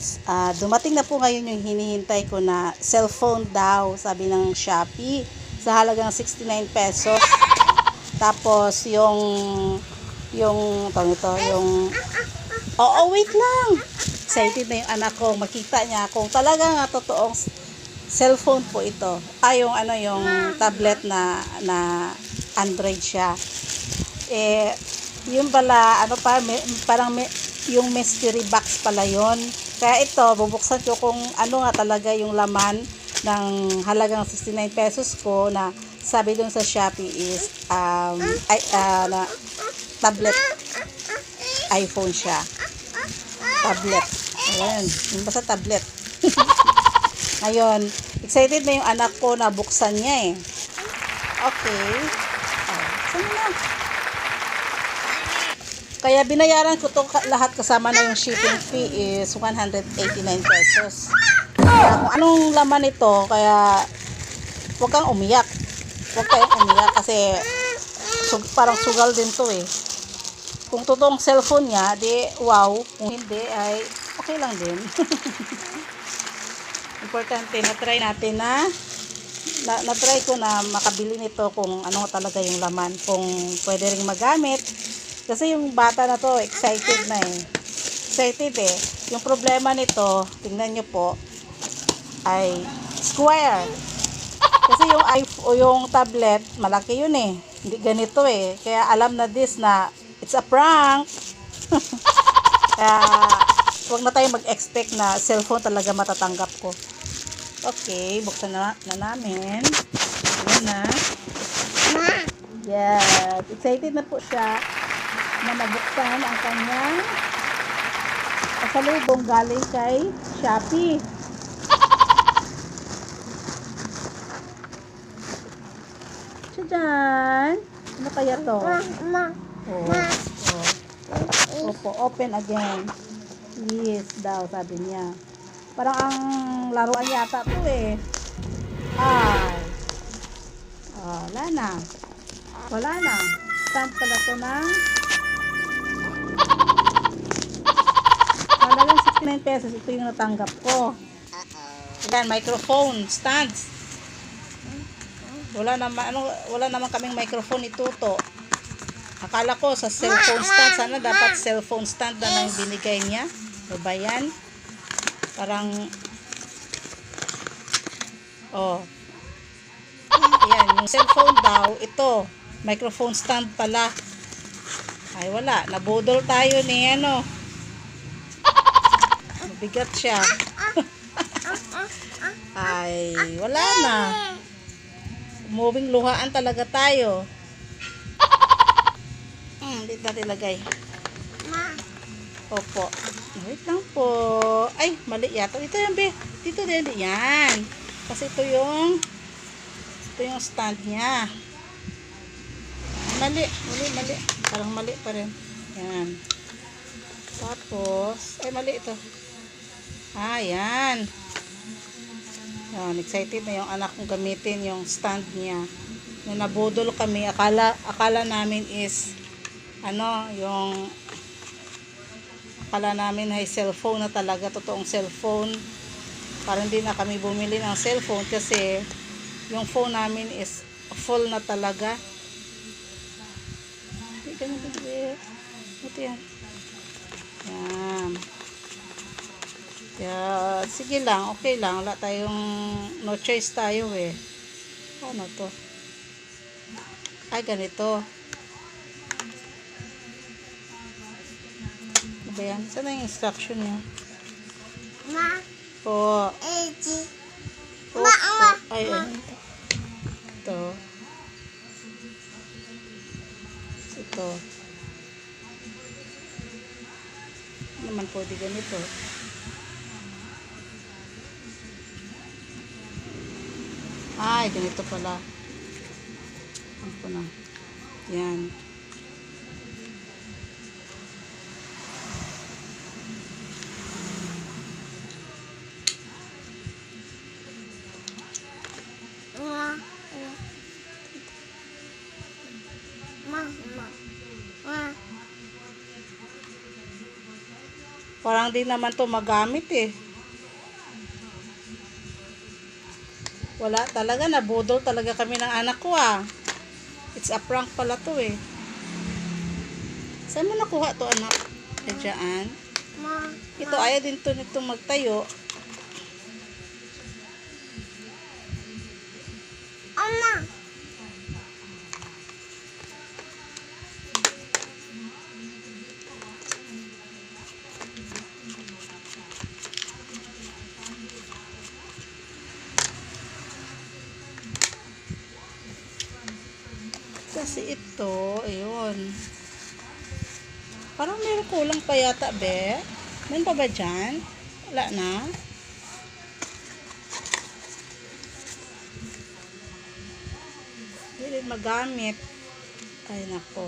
guys, dumating na po ngayon yung hinihintay ko na cellphone daw, sabi ng Shopee, sa halagang 69 pesos. Tapos wait lang. Excited na yung anak ko, makita niya kung talagang totoong cellphone po ito. Yung tablet na Android siya. Yung pala, yung mystery box pala yon. Kaya ito, bubuksan ko kung ano nga talaga yung laman ng halagang 69 pesos ko na sabi dun sa Shopee is na tablet, iPhone siya. Tablet. Ayan, yung basta tablet. Ngayon, excited na yung anak ko na buksan niya eh. Okay. Buksan na. Kaya binayaran ko to lahat kasama na yung shipping fee is 189 pesos. Kaya kung anong laman nito, kaya huwag kang umiyak. Huwag kayong umiyak kasi parang sugal din to eh. Kung totoong cellphone niya, di wow. Kung hindi ay okay lang din. Importante na try natin na-try ko na makabili nito kung ano talaga yung laman. Kung pwede ring magamit. Kasi yung bata na to, excited na eh. Excited eh. Yung problema nito, tingnan nyo po, ay square. Kasi yung tablet, malaki yun eh. Hindi ganito eh. Kaya alam na it's a prank. Kaya, huwag na tayo mag-expect na cellphone talaga matatanggap ko. Okay, buksan na namin. Ayan na. Yes, excited na po siya na mabuksan ang kanyang pasalubong galing kay Shopee. Tadaan! Ano kaya to? Opo, open again. Yes daw, sabi niya. Parang ang laruan yata to eh. Wala na. Wala na. Stand pala to ng halagang 69 pesos. Ito yung natanggap ko. Ayan, microphone stands. Wala naman kaming microphone ituto. Akala ko sa cellphone stand. Sana dapat cellphone stand na lang binigay niya. O ba yan? Parang ayan, yung cellphone daw, ito, microphone stand pala. Ay wala, nabudol tayo ni mabigat siya. Ay wala na, moving luhaan talaga tayo. Dito natin lagay. Opo, wait lang po. Ay mali yata, ito yan be, dito din yan, kasi ito yung stand niya. Mali. Parang mali pa rin. Yan. Tapos, ay mali ito. Yan. Yan, excited na yung anak kong gamitin yung stand niya. Na nabudol kami. Akala namin is, akala namin ay cellphone na talaga, totoong cellphone. Parang hindi na kami bumili ng cellphone kasi yung phone namin is full na talaga. Ito yan. Yan. Kaya, sige lang, okay lang. Wala tayong, no choice tayo eh. Ano to? Ay, ganito. Ano ba yan? Saan na yung instruction niya? Po. Ay, ito. Ito. Naman po di ganito. Ay, ganito pala. Ano po na? Yan. Parang di naman to magamit eh. Wala talaga, nabudol talaga kami ng anak ko ah. It's a prank pala to eh. Saan mo nakuha to anak? Diyan. Ito ayaw din to nitong magtayo. Oma. Kasi ito, ayun. Parang meron kulang pa yata, be. Meron pa ba dyan? Wala na. Hindi rin magamit. Ay, nako.